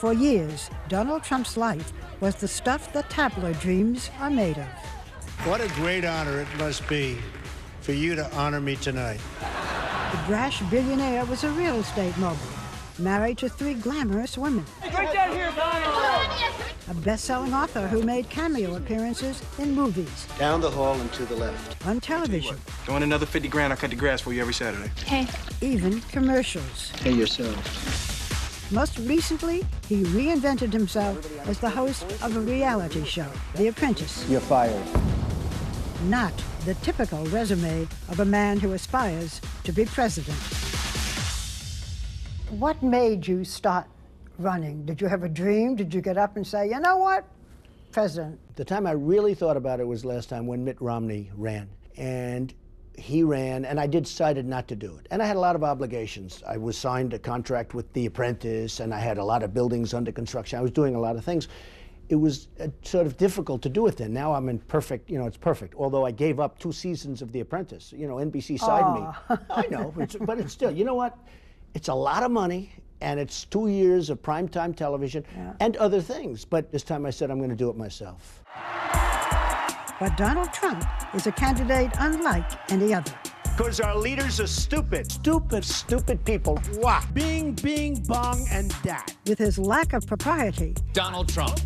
For years, Donald Trump's life was the stuff that tabloid dreams are made of. What a great honor it must be for you to honor me tonight. The brash billionaire was a real estate mogul, married to 3 glamorous women. Right down here, Donald! A best-selling author who made cameo appearances in movies. Down the hall and to the left. On television. You want another 50 grand? I cut the grass for you every Saturday. Hey. Even commercials. Pay yourself. Most recently, he reinvented himself as the host of a reality show, The Apprentice. You're fired. Not the typical resume of a man who aspires to be president. What made you start running? Did you have a dream? Did you get up and say, you know what, president? The time I really thought about it was last time when Mitt Romney ran. And he ran, and I decided not to do it. And I had a lot of obligations. I was signed a contract with The Apprentice, and I had a lot of buildings under construction. I was doing a lot of things. It was sort of difficult to do it then. Now I'm in perfect, it's perfect. Although I gave up 2 seasons of The Apprentice. NBC signed me. I know, but it's still, you know what? It's a lot of money, and it's 2 years of primetime television and other things. But this time I said I'm going to do it myself. But Donald Trump is a candidate unlike any other. Because our leaders are stupid. Stupid people. Wah. Bing, bing, bong, and that. With his lack of propriety, Donald Trump.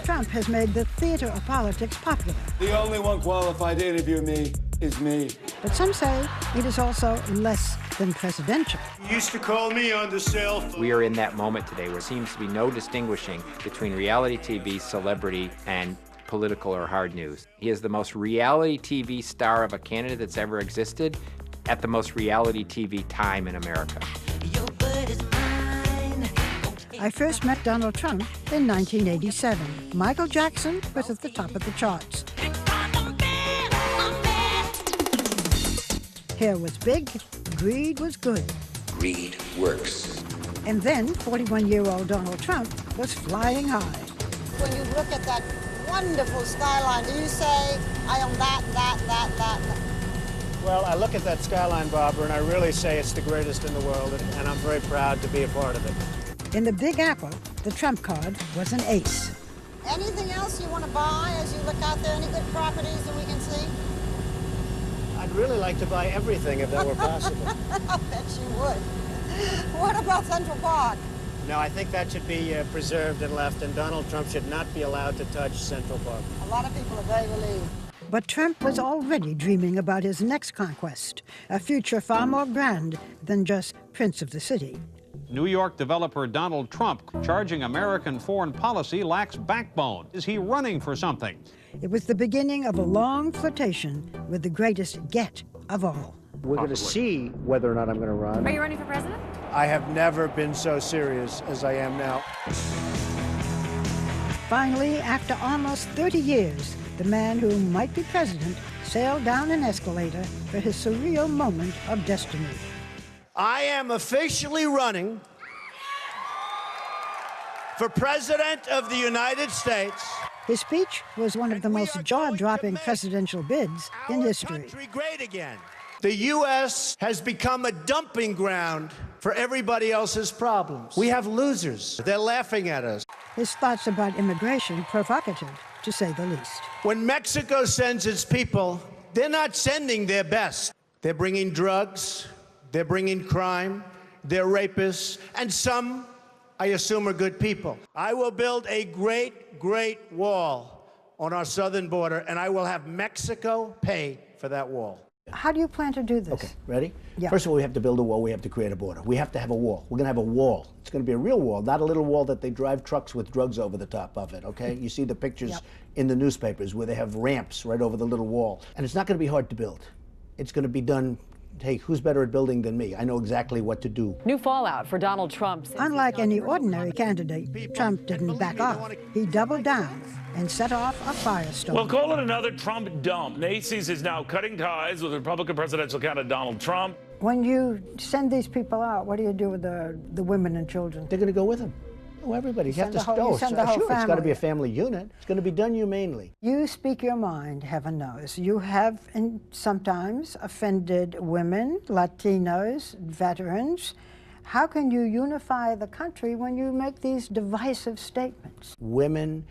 Trump has made the theater of politics popular. The only one qualified to interview me is me. But some say it is also less than presidential. You used to call me on the cell phone. We are in that moment today where there seems to be no distinguishing between reality TV, celebrity, and political or hard news. He is the most reality TV star of a candidate that's ever existed at the most reality TV time in America. I first met Donald Trump in 1987. Michael Jackson was at the top of the charts. Hair was big, greed was good. Greed works. And then 41-year-old Donald Trump was flying high. When you look at that wonderful skyline, do you say, I own that? Well, I look at that skyline, Barbara, and I really say it's the greatest in the world, and I'm very proud to be a part of it. In the Big Apple, the trump card was an ace. Anything else you want to buy as you look out there? Any good properties that we can see? I'd really like to buy everything if that were possible. I bet you would. What about Central Park? No, I think that should be preserved and left, and Donald Trump should not be allowed to touch Central Park. A lot of people are very relieved. But Trump was already dreaming about his next conquest, a future far more grand than just Prince of the City. New York developer Donald Trump charging American foreign policy lacks backbone. Is he running for something? It was the beginning of a long flirtation with the greatest get of all. We're going to see whether or not I'm going to run. Are you running for president? I have never been so serious as I am now. Finally, after almost 30 years, the man who might be president sailed down an escalator for his surreal moment of destiny. I am officially running for President of the United States. His speech was one of the most jaw-dropping presidential bids in history. Country great again. The U.S. has become a dumping ground for everybody else's problems. We have losers. They're laughing at us. His thoughts about immigration provocative, to say the least. When Mexico sends its people, they're not sending their best. They're bringing drugs, they're bringing crime, they're rapists, and some, I assume, are good people. I will build a great, great wall on our southern border, and I will have Mexico pay for that wall. How do you plan to do this? Okay, ready? Yeah. First of all, we have to build a wall. We have to create a border. We have to have a wall. We're going to have a wall. It's going to be a real wall, not a little wall that they drive trucks with drugs over the top of it, okay? You see the pictures in the newspapers where they have ramps right over the little wall. And it's not going to be hard to build. It's going to be done, hey, who's better at building than me? I know exactly what to do. New fallout for Donald Trump. Unlike any ordinary candidate, Trump didn't back off. He doubled down and set off a firestorm. Well, call it another Trump dump. Macy's is now cutting ties with Republican presidential candidate Donald Trump. When you send these people out, what do you do with the women and children? They're going to go with him. Oh, everybody. You have to send the whole sure, family. it's got to be a family unit. It's going to be done humanely. You speak your mind, heaven knows. You have sometimes offended women, Latinos, veterans. How can you unify the country when you make these divisive statements? Women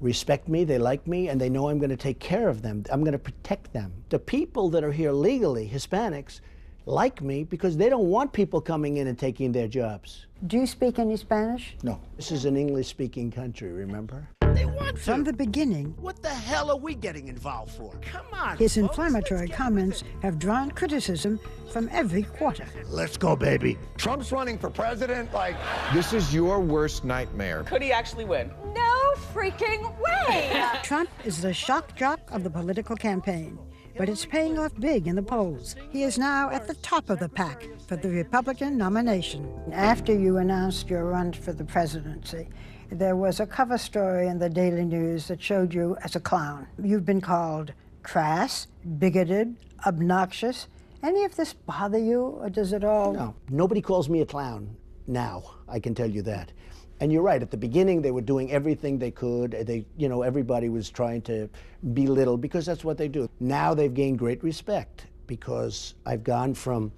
respect me, they like me, and they know I'm going to take care of them. I'm going to protect them. The people that are here legally, Hispanics, like me because they don't want people coming in and taking their jobs. Do you speak any Spanish? No. This is an English-speaking country, remember? They want to. From the beginning, What the hell are we getting involved for? Come on, his folks, inflammatory comments have drawn criticism from every quarter. Let's go, baby. Trump's running for president, like... This is your worst nightmare. Could he actually win? No freaking way! Trump is the shock jock of the political campaign, but it's paying off big in the polls. He is now at the top of the pack for the Republican nomination. After you announced your run for the presidency, there was a cover story in the Daily News that showed you as a clown. You've been called crass, bigoted, obnoxious. Any of this bother you, or does it all? No, nobody calls me a clown now, I can tell you that. And you're right, at the beginning they were doing everything they could. Everybody was trying to belittle because that's what they do. Now they've gained great respect because I've gone from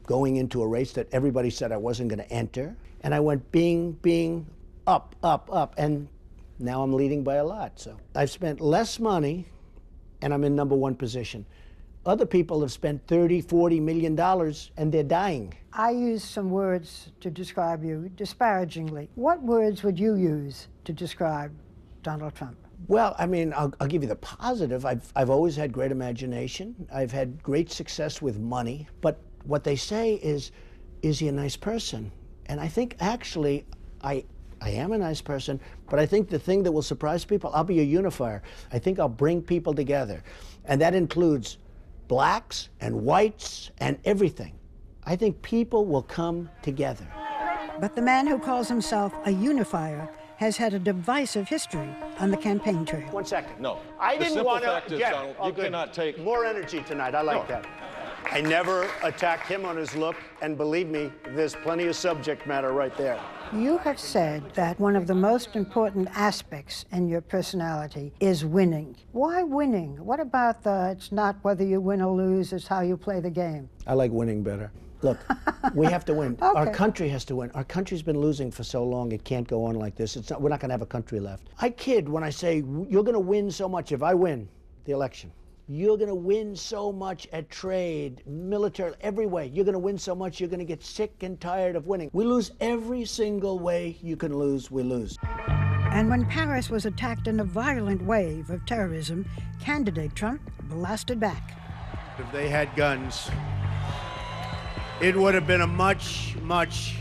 going into a race that everybody said I wasn't going to enter, and I went bing, up, and now I'm leading by a lot. So I've spent less money and I'm in #1 position. Other people have spent $30, $40 million and they're dying. I used some words to describe you disparagingly. What words would you use to describe Donald Trump? Well, I mean, I'll give you the positive. I've always had great imagination. I've had great success with money. But what they say is he a nice person? And I think actually I am a nice person, but I think the thing that will surprise people, I'll be a unifier. I think I'll bring people together. And that includes blacks and whites and everything. I think people will come together. But the man who calls himself a unifier has had a divisive history on the campaign trail. 1 second. No. I The didn't simple want fact to is, get Donald, you cannot take more energy tonight. I like that. I never attacked him on his look, and believe me, there's plenty of subject matter right there. You have said that one of the most important aspects in your personality is winning. Why winning? What about it's not whether you win or lose, it's how you play the game? I like winning better. Look, we have to win. Okay. Our country has to win. Our country's been losing for so long, it can't go on like this. We're not going to have a country left. I kid when I say you're going to win so much if I win the election. You're going to win so much at trade, military, every way. You're going to win so much, you're going to get sick and tired of winning. We lose every single way you can lose, we lose. And when Paris was attacked in a violent wave of terrorism, candidate Trump blasted back. If they had guns, it would have been a much, much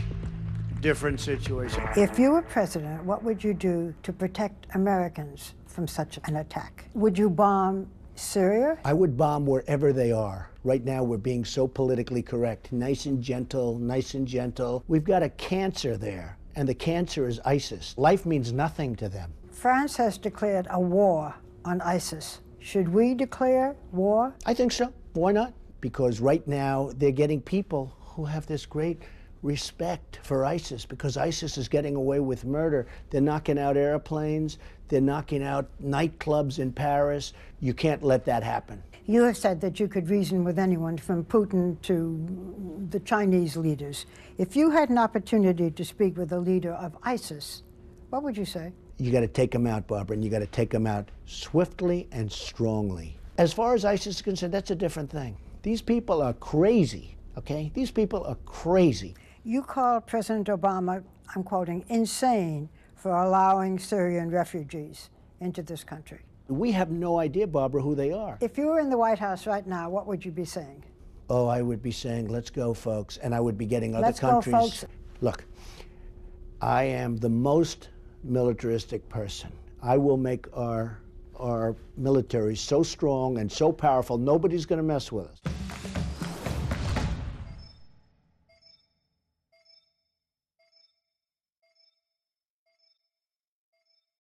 different situation. If you were president, what would you do to protect Americans from such an attack? Would you bomb Syria? I would bomb wherever they are. Right now, we're being so politically correct. Nice and gentle, nice and gentle. We've got a cancer there, and the cancer is ISIS. Life means nothing to them. France has declared a war on ISIS. Should we declare war? I think so. Why not? Because right now, they're getting people who have this great respect for ISIS because ISIS is getting away with murder. They're knocking out airplanes. They're knocking out nightclubs in Paris. You can't let that happen. You have said that you could reason with anyone from Putin to the Chinese leaders. If you had an opportunity to speak with a leader of ISIS, what would you say? You got to take them out, Barbara, and you got to take them out swiftly and strongly. As far as ISIS is concerned, that's a different thing. These people are crazy, okay? These people are crazy. You called President Obama, I'm quoting, insane for allowing Syrian refugees into this country. We have no idea, Barbara, who they are. If you were in the White House right now, what would you be saying? Oh, I would be saying, let's go, folks. And I would be getting other let's countries. Go, folks. Look, I am the most militaristic person. I will make our military so strong and so powerful, nobody's going to mess with us.